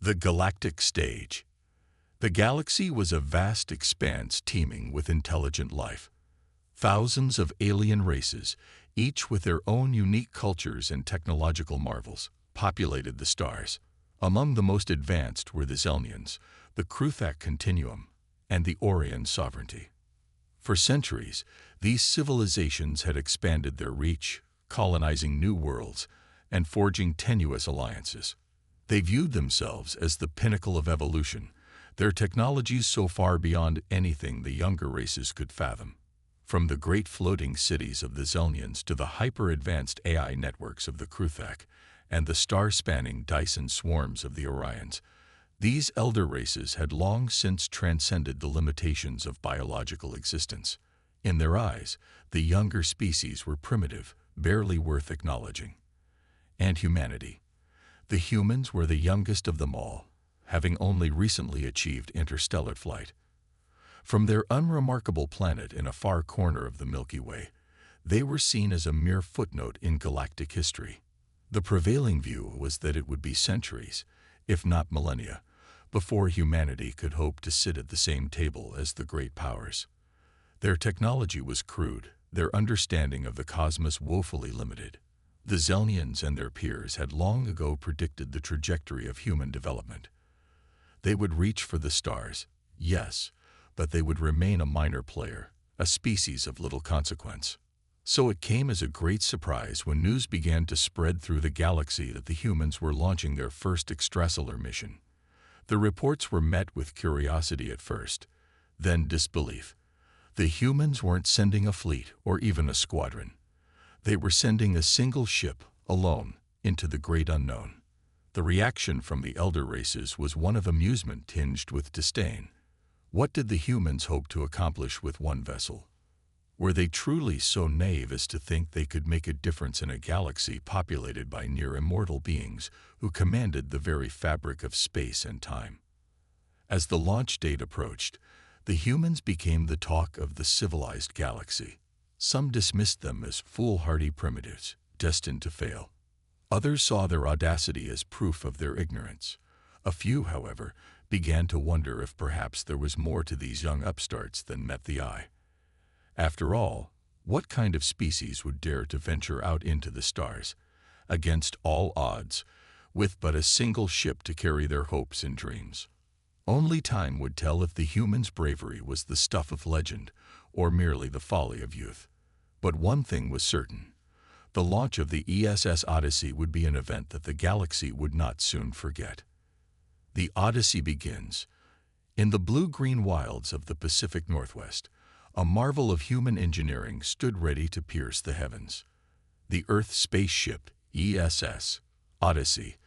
The galactic stage. The galaxy was a vast expanse teeming with intelligent life. Thousands of alien races, each with their own unique cultures and technological marvels, populated the stars. Among the most advanced were the Zelnians, the Kruthak Continuum, and the Orion Sovereignty. For centuries, these civilizations had expanded their reach, colonizing new worlds, and forging tenuous alliances. They viewed themselves as the pinnacle of evolution, their technologies so far beyond anything the younger races could fathom. From the great floating cities of the Zelnians to the hyper-advanced AI networks of the Kruthak and the star-spanning Dyson swarms of the Orions, these elder races had long since transcended the limitations of biological existence. In their eyes, the younger species were primitive, barely worth acknowledging. And humanity. The humans were the youngest of them all, having only recently achieved interstellar flight. From their unremarkable planet in a far corner of the Milky Way, they were seen as a mere footnote in galactic history. The prevailing view was that it would be centuries, if not millennia, before humanity could hope to sit at the same table as the great powers. Their technology was crude, their understanding of the cosmos woefully limited. The Zelnians and their peers had long ago predicted the trajectory of human development. They would reach for the stars, yes, but they would remain a minor player, a species of little consequence. So it came as a great surprise when news began to spread through the galaxy that the humans were launching their first extrasolar mission. The reports were met with curiosity at first, then disbelief. The humans weren't sending a fleet or even a squadron. They were sending a single ship, alone, into the great unknown. The reaction from the elder races was one of amusement tinged with disdain. What did the humans hope to accomplish with one vessel? Were they truly so naive as to think they could make a difference in a galaxy populated by near-immortal beings who commanded the very fabric of space and time? As the launch date approached, the humans became the talk of the civilized galaxy. Some dismissed them as foolhardy primitives, destined to fail. Others saw their audacity as proof of their ignorance. A few, however, began to wonder if perhaps there was more to these young upstarts than met the eye. After all, what kind of species would dare to venture out into the stars, against all odds, with but a single ship to carry their hopes and dreams? Only time would tell if the humans' bravery was the stuff of legend or merely the folly of youth. But one thing was certain. The launch of the ESS Odyssey would be an event that the galaxy would not soon forget. The Odyssey begins. In the blue-green wilds of the Pacific Northwest, a marvel of human engineering stood ready to pierce the heavens. The Earth spaceship, ESS Odyssey,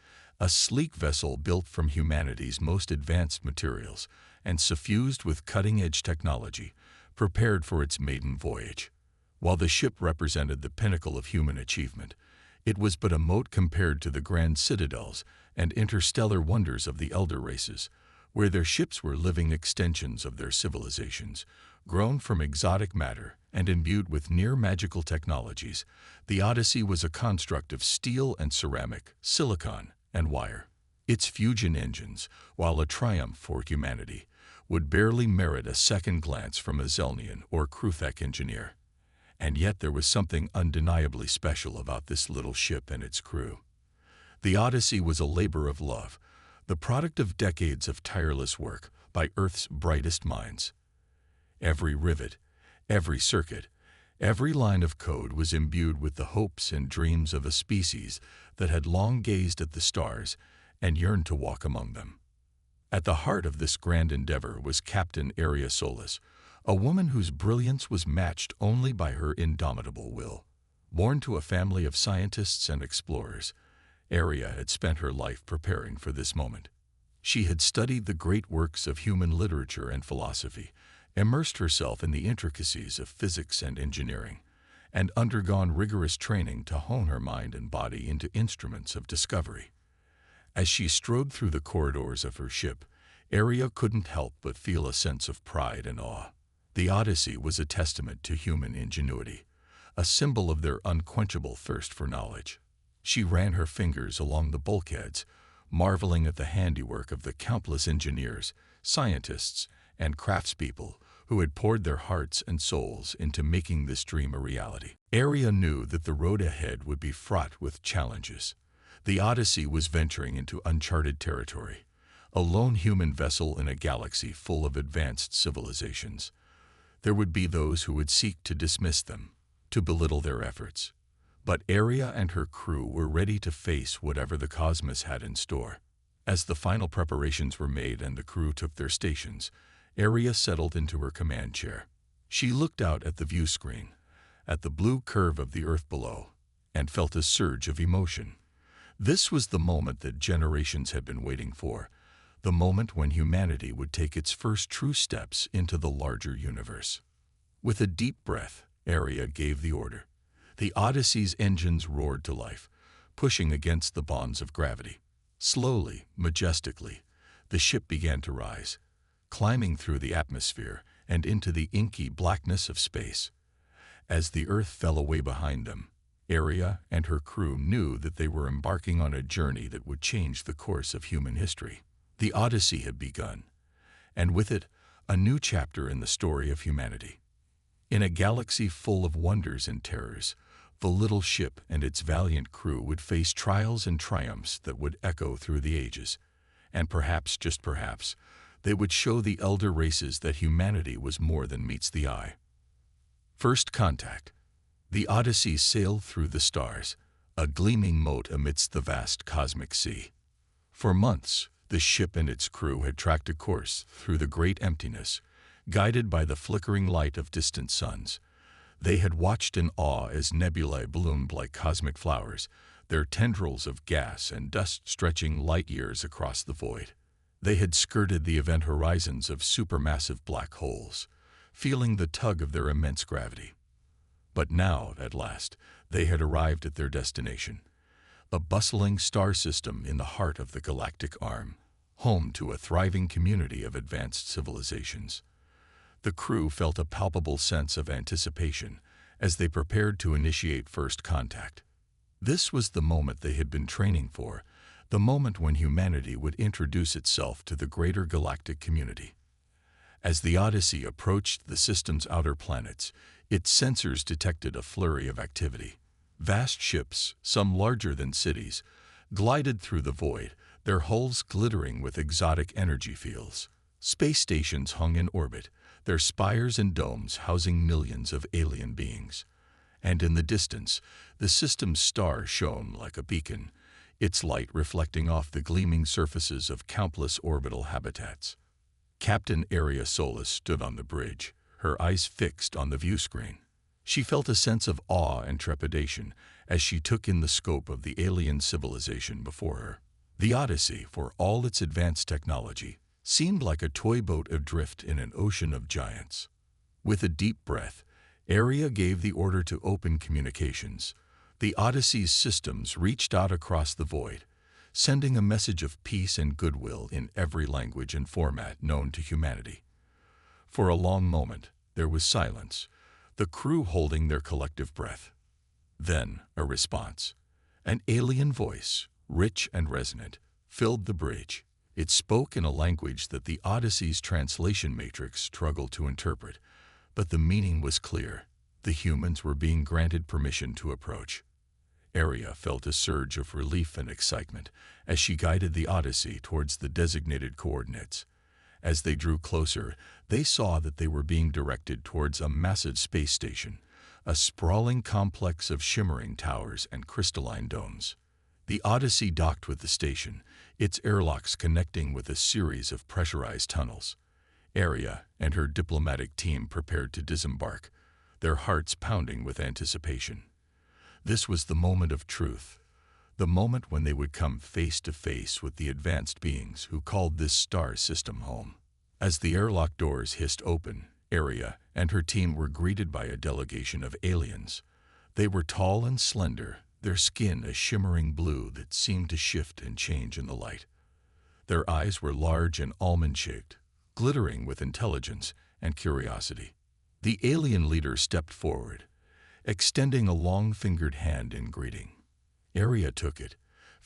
a sleek vessel built from humanity's most advanced materials and suffused with cutting-edge technology, prepared for its maiden voyage. While the ship represented the pinnacle of human achievement, it was but a mote compared to the grand citadels and interstellar wonders of the elder races, where their ships were living extensions of their civilizations, grown from exotic matter and imbued with near-magical technologies. The Odyssey was a construct of steel and ceramic, silicon and wire. Its fusion engines, while a triumph for humanity, would barely merit a second glance from a Zelnian or Kruthak engineer. And yet there was something undeniably special about this little ship and its crew. The Odyssey was a labor of love, the product of decades of tireless work by Earth's brightest minds. Every rivet, every circuit, every line of code was imbued with the hopes and dreams of a species that had long gazed at the stars and yearned to walk among them. At the heart of this grand endeavor was Captain Aria Solis, a woman whose brilliance was matched only by her indomitable will. Born to a family of scientists and explorers, Aria had spent her life preparing for this moment. She had studied the great works of human literature and philosophy, immersed herself in the intricacies of physics and engineering, and undergone rigorous training to hone her mind and body into instruments of discovery. As she strode through the corridors of her ship, Aria couldn't help but feel a sense of pride and awe. The Odyssey was a testament to human ingenuity, a symbol of their unquenchable thirst for knowledge. She ran her fingers along the bulkheads, marveling at the handiwork of the countless engineers, scientists, and craftspeople who had poured their hearts and souls into making this dream a reality. Aria knew that the road ahead would be fraught with challenges. The Odyssey was venturing into uncharted territory, a lone human vessel in a galaxy full of advanced civilizations. There would be those who would seek to dismiss them, to belittle their efforts. But Aria and her crew were ready to face whatever the cosmos had in store. As the final preparations were made and the crew took their stations, Aria settled into her command chair. She looked out at the view screen, at the blue curve of the Earth below, and felt a surge of emotion. This was the moment that generations had been waiting for, the moment when humanity would take its first true steps into the larger universe. With a deep breath, Aria gave the order. The Odyssey's engines roared to life, pushing against the bonds of gravity. Slowly, majestically, the ship began to rise, climbing through the atmosphere and into the inky blackness of space. As the Earth fell away behind them, Aria and her crew knew that they were embarking on a journey that would change the course of human history. The Odyssey had begun, and with it, a new chapter in the story of humanity. In a galaxy full of wonders and terrors, the little ship and its valiant crew would face trials and triumphs that would echo through the ages, and perhaps, just perhaps, they would show the elder races that humanity was more than meets the eye. First contact. The Odyssey sailed through the stars, a gleaming mote amidst the vast cosmic sea. For months, the ship and its crew had tracked a course through the great emptiness, guided by the flickering light of distant suns. They had watched in awe as nebulae bloomed like cosmic flowers, their tendrils of gas and dust stretching light years across the void. They had skirted the event horizons of supermassive black holes, feeling the tug of their immense gravity. But now, at last, they had arrived at their destination, a bustling star system in the heart of the galactic arm, home to a thriving community of advanced civilizations. The crew felt a palpable sense of anticipation as they prepared to initiate first contact. This was the moment they had been training for, the moment when humanity would introduce itself to the greater galactic community. As the Odyssey approached the system's outer planets, its sensors detected a flurry of activity. Vast ships, some larger than cities, glided through the void, their hulls glittering with exotic energy fields. Space stations hung in orbit, their spires and domes housing millions of alien beings. And in the distance, the system's star shone like a beacon, its light reflecting off the gleaming surfaces of countless orbital habitats. Captain Aria Solis stood on the bridge, her eyes fixed on the view screen. She felt a sense of awe and trepidation as she took in the scope of the alien civilization before her. The Odyssey, for all its advanced technology, seemed like a toy boat adrift in an ocean of giants. With a deep breath, Aria gave the order to open communications. The Odyssey's systems reached out across the void, sending a message of peace and goodwill in every language and format known to humanity. For a long moment, there was silence, the crew holding their collective breath. Then, a response. An alien voice, rich and resonant, filled the bridge. It spoke in a language that the Odyssey's translation matrix struggled to interpret, but the meaning was clear. The humans were being granted permission to approach. Aria felt a surge of relief and excitement as she guided the Odyssey towards the designated coordinates. As they drew closer, they saw that they were being directed towards a massive space station, a sprawling complex of shimmering towers and crystalline domes. The Odyssey docked with the station, its airlocks connecting with a series of pressurized tunnels. Aria and her diplomatic team prepared to disembark, their hearts pounding with anticipation. This was the moment of truth, the moment when they would come face to face with the advanced beings who called this star system home. As the airlock doors hissed open, Aria and her team were greeted by a delegation of aliens. They were tall and slender, their skin a shimmering blue that seemed to shift and change in the light. Their eyes were large and almond-shaped, glittering with intelligence and curiosity. The alien leader stepped forward, extending a long-fingered hand in greeting. Aria took it,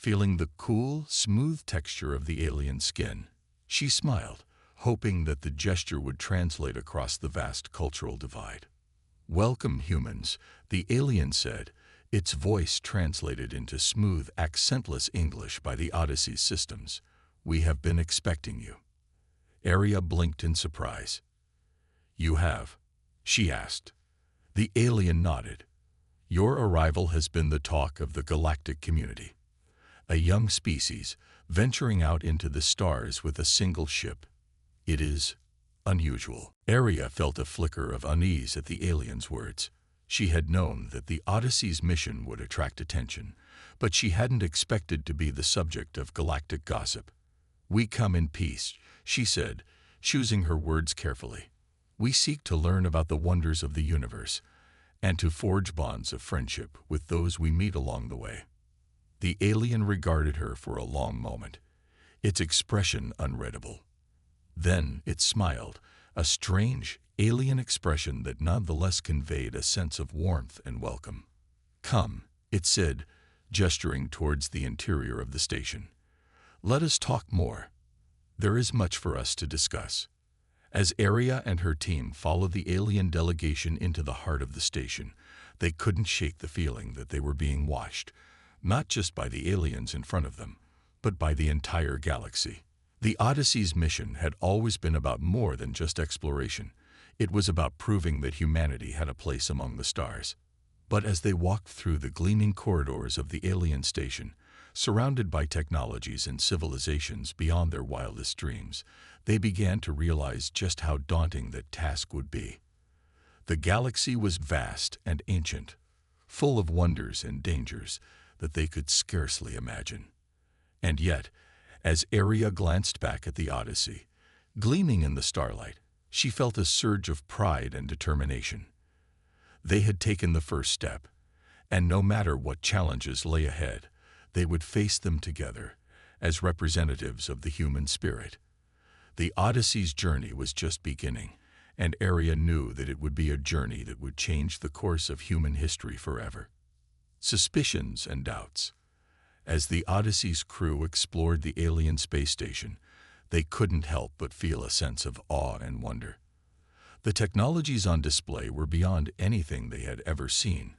feeling the cool, smooth texture of the alien skin. She smiled, hoping that the gesture would translate across the vast cultural divide. "Welcome, humans," the alien said, its voice translated into smooth, accentless English by the Odyssey's systems. "We have been expecting you." Arya blinked in surprise. "You have?" she asked. The alien nodded. "Your arrival has been the talk of the galactic community. A young species venturing out into the stars with a single ship. It is unusual." Arya felt a flicker of unease at the alien's words. She had known that the Odyssey's mission would attract attention, but she hadn't expected to be the subject of galactic gossip. "We come in peace," she said, choosing her words carefully. "We seek to learn about the wonders of the universe and to forge bonds of friendship with those we meet along the way." The alien regarded her for a long moment, its expression unreadable. Then it smiled, a strange, alien expression that nonetheless conveyed a sense of warmth and welcome. "Come," it said, gesturing towards the interior of the station. "Let us talk more. There is much for us to discuss." As Arya and her team followed the alien delegation into the heart of the station, they couldn't shake the feeling that they were being watched, not just by the aliens in front of them, but by the entire galaxy. The Odyssey's mission had always been about more than just exploration. It was about proving that humanity had a place among the stars. But as they walked through the gleaming corridors of the alien station, surrounded by technologies and civilizations beyond their wildest dreams, they began to realize just how daunting that task would be. The galaxy was vast and ancient, full of wonders and dangers that they could scarcely imagine. And yet, as Arya glanced back at the Odyssey, gleaming in the starlight, she felt a surge of pride and determination. They had taken the first step, and no matter what challenges lay ahead, they would face them together as representatives of the human spirit. The Odyssey's journey was just beginning, and Arya knew that it would be a journey that would change the course of human history forever. Suspicions and doubts. As the Odyssey's crew explored the alien space station, they couldn't help but feel a sense of awe and wonder. The technologies on display were beyond anything they had ever seen,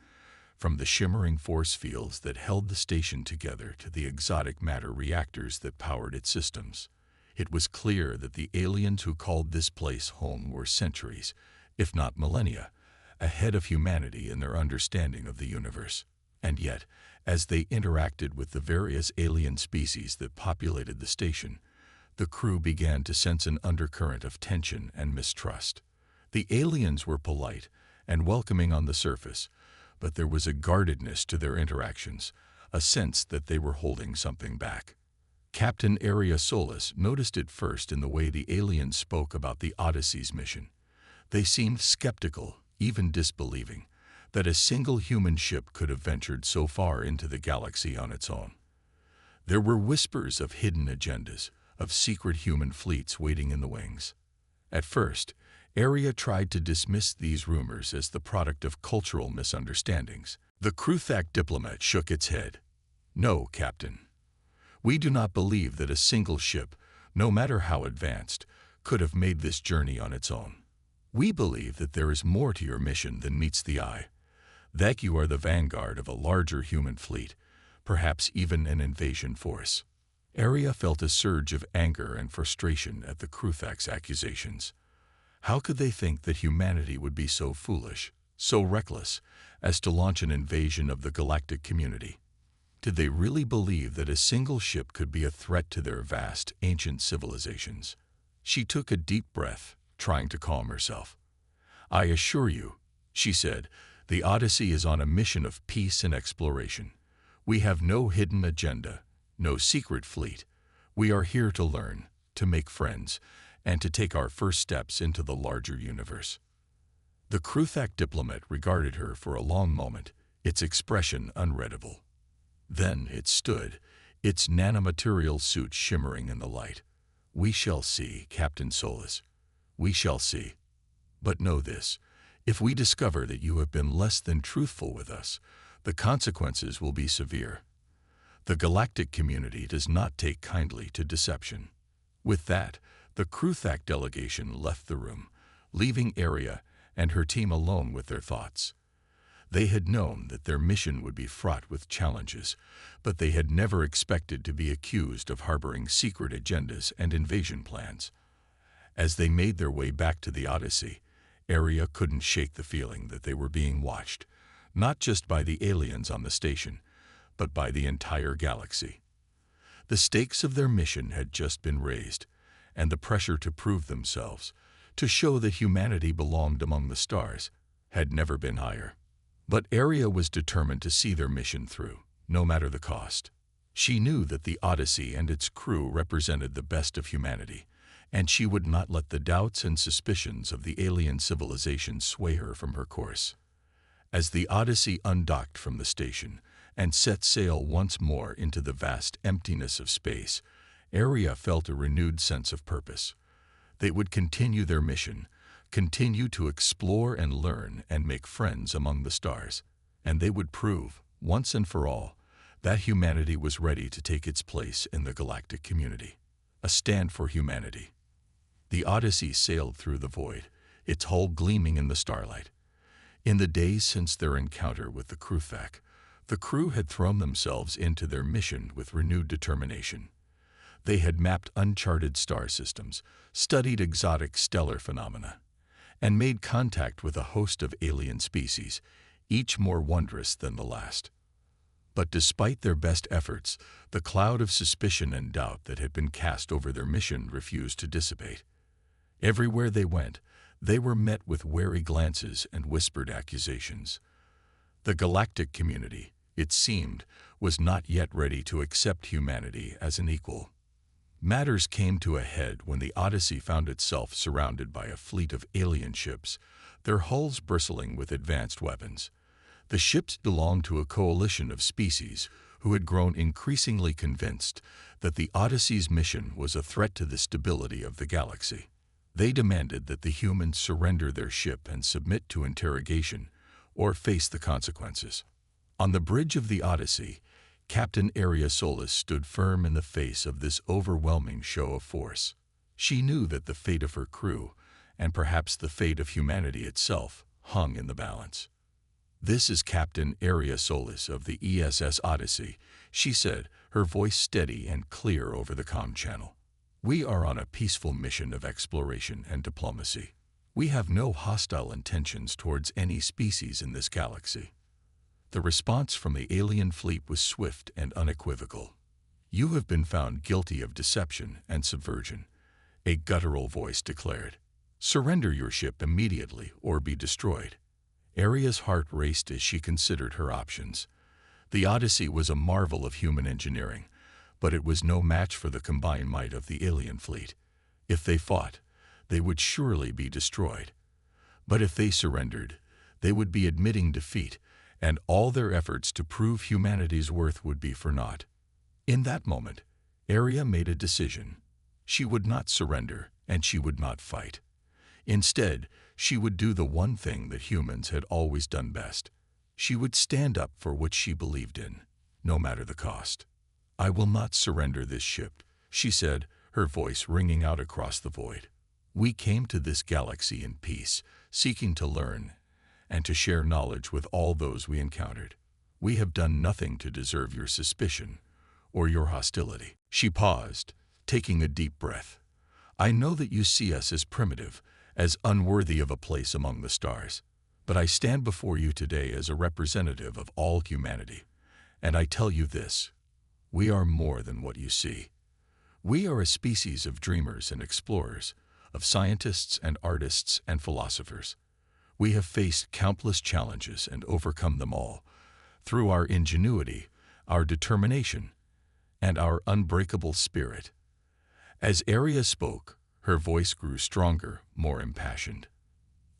from the shimmering force fields that held the station together to the exotic matter reactors that powered its systems. It was clear that the aliens who called this place home were centuries, if not millennia, ahead of humanity in their understanding of the universe. And yet, as they interacted with the various alien species that populated the station, the crew began to sense an undercurrent of tension and mistrust. The aliens were polite and welcoming on the surface, but there was a guardedness to their interactions, a sense that they were holding something back. Captain Arya Solis noticed it first in the way the aliens spoke about the Odyssey's mission. They seemed skeptical, even disbelieving, that a single human ship could have ventured so far into the galaxy on its own. There were whispers of hidden agendas, of secret human fleets waiting in the wings. At first, Arya tried to dismiss these rumors as the product of cultural misunderstandings. The Kruthak diplomat shook its head. "No, Captain. We do not believe that a single ship, no matter how advanced, could have made this journey on its own. We believe that there is more to your mission than meets the eye, that you are the vanguard of a larger human fleet, perhaps even an invasion force." Arya felt a surge of anger and frustration at the Kruthak's accusations. How could they think that humanity would be so foolish, so reckless, as to launch an invasion of the galactic community? Did they really believe that a single ship could be a threat to their vast, ancient civilizations? She took a deep breath, trying to calm herself. "I assure you," she said, "the Odyssey is on a mission of peace and exploration. We have no hidden agenda, no secret fleet. We are here to learn, to make friends, and to take our first steps into the larger universe." The Kruthak diplomat regarded her for a long moment, its expression unreadable. Then it stood, its nanomaterial suit shimmering in the light. "We shall see, Captain Solis. We shall see. But know this, if we discover that you have been less than truthful with us, the consequences will be severe. The galactic community does not take kindly to deception. With that, the Kruthak delegation left the room, leaving Aria and her team alone with their thoughts. They had known that their mission would be fraught with challenges, but they had never expected to be accused of harboring secret agendas and invasion plans. As they made their way back to the Odyssey, Aria couldn't shake the feeling that they were being watched, not just by the aliens on the station, but by the entire galaxy. The stakes of their mission had just been raised, and the pressure to prove themselves, to show that humanity belonged among the stars, had never been higher. But Aria was determined to see their mission through, no matter the cost. She knew that the Odyssey and its crew represented the best of humanity, and she would not let the doubts and suspicions of the alien civilization sway her from her course. As the Odyssey undocked from the station and set sail once more into the vast emptiness of space, Aria felt a renewed sense of purpose. They would continue their mission, continue to explore and learn and make friends among the stars, and they would prove, once and for all, that humanity was ready to take its place in the galactic community. A stand for humanity. The Odyssey sailed through the void, its hull gleaming in the starlight. In the days since their encounter with the Kruthak, the crew had thrown themselves into their mission with renewed determination. They had mapped uncharted star systems, studied exotic stellar phenomena, and made contact with a host of alien species, each more wondrous than the last. But despite their best efforts, the cloud of suspicion and doubt that had been cast over their mission refused to dissipate. Everywhere they went, they were met with wary glances and whispered accusations. The galactic community, it seemed, was not yet ready to accept humanity as an equal. Matters came to a head when the Odyssey found itself surrounded by a fleet of alien ships, their hulls bristling with advanced weapons. The ships belonged to a coalition of species who had grown increasingly convinced that the Odyssey's mission was a threat to the stability of the galaxy. They demanded that the humans surrender their ship and submit to interrogation, or face the consequences. On the bridge of the Odyssey, Captain Aria Solis stood firm in the face of this overwhelming show of force. She knew that the fate of her crew, and perhaps the fate of humanity itself, hung in the balance. "This is Captain Aria Solis of the ESS Odyssey," she said, her voice steady and clear over the comm channel. "We are on a peaceful mission of exploration and diplomacy. We have no hostile intentions towards any species in this galaxy." The response from the alien fleet was swift and unequivocal. "You have been found guilty of deception and subversion," a guttural voice declared. "Surrender your ship immediately or be destroyed." Aria's heart raced as she considered her options. The Odyssey was a marvel of human engineering, but it was no match for the combined might of the alien fleet. If they fought, they would surely be destroyed. But if they surrendered, they would be admitting defeat, and all their efforts to prove humanity's worth would be for naught. In that moment, Aria made a decision. She would not surrender, and she would not fight. Instead, she would do the one thing that humans had always done best. She would stand up for what she believed in, no matter the cost. "I will not surrender this ship," she said, her voice ringing out across the void. "We came to this galaxy in peace, seeking to learn and to share knowledge with all those we encountered. We have done nothing to deserve your suspicion or your hostility." She paused, taking a deep breath. "I know that you see us as primitive, as unworthy of a place among the stars. But I stand before you today as a representative of all humanity, and I tell you this: we are more than what you see. We are a species of dreamers and explorers, of scientists and artists and philosophers. We have faced countless challenges and overcome them all, through our ingenuity, our determination, and our unbreakable spirit." As Aria spoke, her voice grew stronger, more impassioned.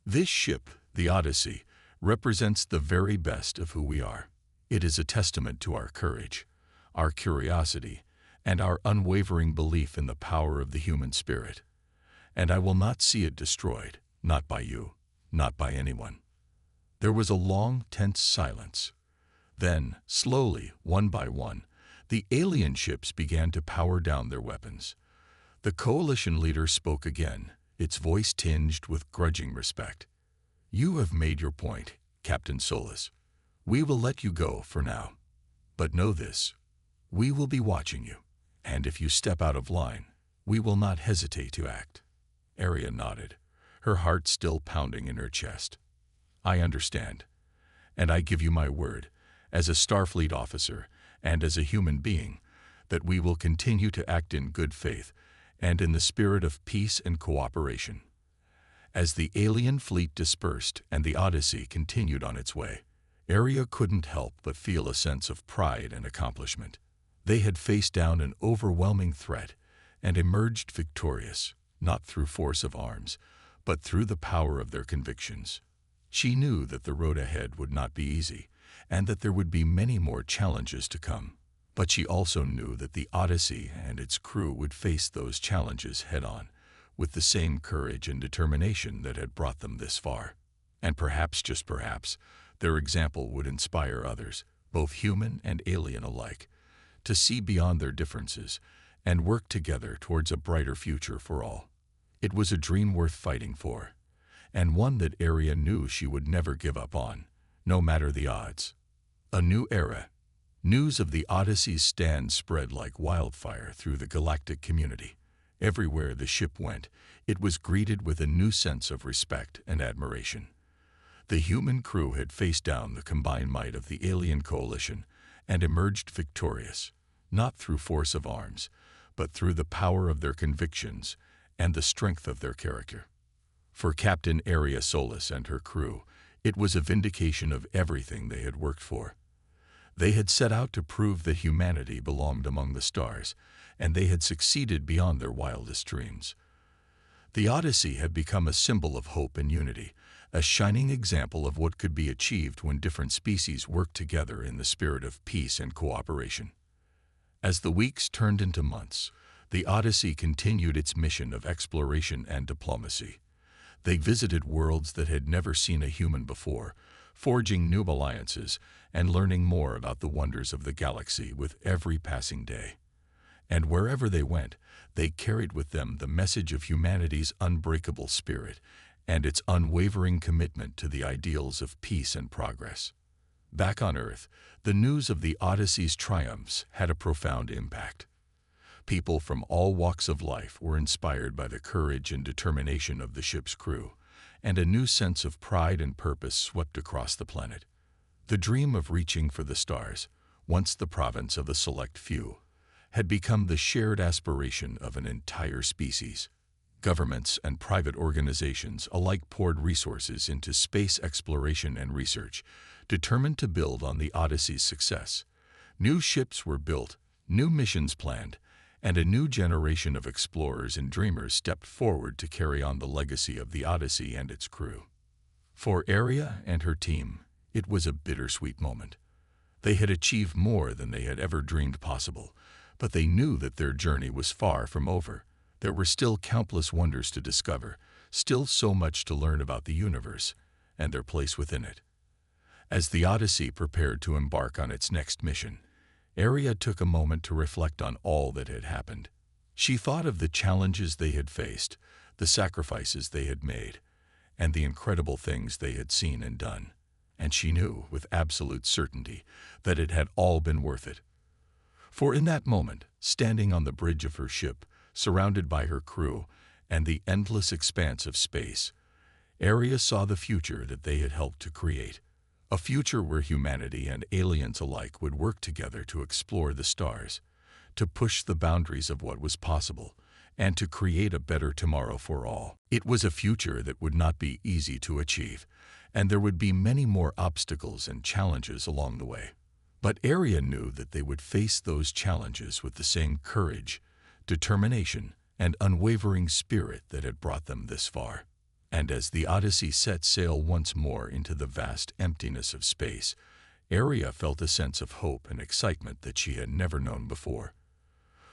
"This ship, the Odyssey, represents the very best of who we are. It is a testament to our courage, our curiosity, and our unwavering belief in the power of the human spirit. And I will not see it destroyed, not by you, not by anyone." There was a long, tense silence. Then, slowly, one by one, The alien ships began to power down their weapons. The coalition leader spoke again, its voice tinged with grudging respect. "You have made your point, Captain Solus. We will let you go for now. But know this, we will be watching you, and if you step out of line, we will not hesitate to act." Aria nodded, her heart still pounding in her chest. "I understand, and I give you my word, as a Starfleet officer and as a human being, that we will continue to act in good faith and in the spirit of peace and cooperation." As the alien fleet dispersed and the Odyssey continued on its way, Aria couldn't help but feel a sense of pride and accomplishment. They had faced down an overwhelming threat and emerged victorious, not through force of arms, but through the power of their convictions. She knew that the road ahead would not be easy, and that there would be many more challenges to come. But she also knew that the Odyssey and its crew would face those challenges head-on, with the same courage and determination that had brought them this far. And perhaps, just perhaps, their example would inspire others, both human and alien alike, to see beyond their differences and work together towards a brighter future for all. It was a dream worth fighting for, and one that Aria knew she would never give up on, no matter the odds. A new era. News of the Odyssey's stand spread like wildfire through the galactic community. Everywhere the ship went, it was greeted with a new sense of respect and admiration. The human crew had faced down the combined might of the alien coalition and emerged victorious, not through force of arms, but through the power of their convictions and the strength of their character. For Captain Aria Solus and her crew, it was a vindication of everything they had worked for. They had set out to prove that humanity belonged among the stars, and they had succeeded beyond their wildest dreams. The Odyssey had become a symbol of hope and unity, a shining example of what could be achieved when different species worked together in the spirit of peace and cooperation. As the weeks turned into months, the Odyssey continued its mission of exploration and diplomacy. They visited worlds that had never seen a human before, forging new alliances and learning more about the wonders of the galaxy with every passing day. And wherever they went, they carried with them the message of humanity's unbreakable spirit and its unwavering commitment to the ideals of peace and progress. Back on Earth, the news of the Odyssey's triumphs had a profound impact. People from all walks of life were inspired by the courage and determination of the ship's crew, and a new sense of pride and purpose swept across the planet. The dream of reaching for the stars, once the province of the select few, had become the shared aspiration of an entire species. Governments and private organizations alike poured resources into space exploration and research, determined to build on the Odyssey's success. New ships were built, new missions planned, and a new generation of explorers and dreamers stepped forward to carry on the legacy of the Odyssey and its crew. For Aria and her team, it was a bittersweet moment. They had achieved more than they had ever dreamed possible, but they knew that their journey was far from over. There were still countless wonders to discover, still so much to learn about the universe and their place within it. As the Odyssey prepared to embark on its next mission, Aria took a moment to reflect on all that had happened. She thought of the challenges they had faced, the sacrifices they had made, and the incredible things they had seen and done. And she knew with absolute certainty that it had all been worth it. For in that moment, standing on the bridge of her ship, surrounded by her crew and the endless expanse of space, Aria saw the future that they had helped to create. A future where humanity and aliens alike would work together to explore the stars, to push the boundaries of what was possible, and to create a better tomorrow for all. It was a future that would not be easy to achieve, and there would be many more obstacles and challenges along the way. But Aria knew that they would face those challenges with the same courage, determination, and unwavering spirit that had brought them this far. And as the Odyssey set sail once more into the vast emptiness of space, Aria felt a sense of hope and excitement that she had never known before.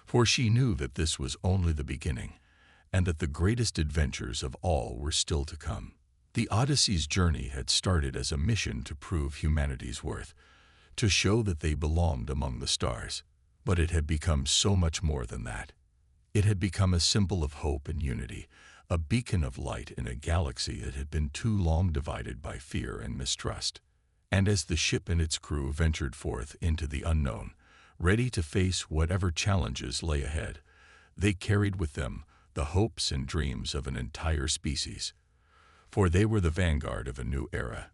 For she knew that this was only the beginning, and that the greatest adventures of all were still to come. The Odyssey's journey had started as a mission to prove humanity's worth, to show that they belonged among the stars. But it had become so much more than that. It had become a symbol of hope and unity, a beacon of light in a galaxy that had been too long divided by fear and mistrust. And as the ship and its crew ventured forth into the unknown, ready to face whatever challenges lay ahead, they carried with them the hopes and dreams of an entire species. For they were the vanguard of a new era,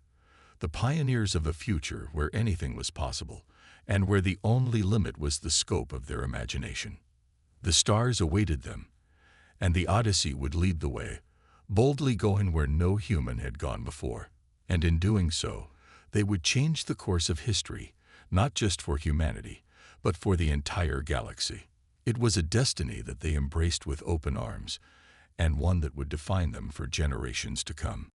the pioneers of a future where anything was possible, and where the only limit was the scope of their imagination. The stars awaited them, and the Odyssey would lead the way, boldly going where no human had gone before. And in doing so, they would change the course of history, not just for humanity, but for the entire galaxy. It was a destiny that they embraced with open arms, and one that would define them for generations to come.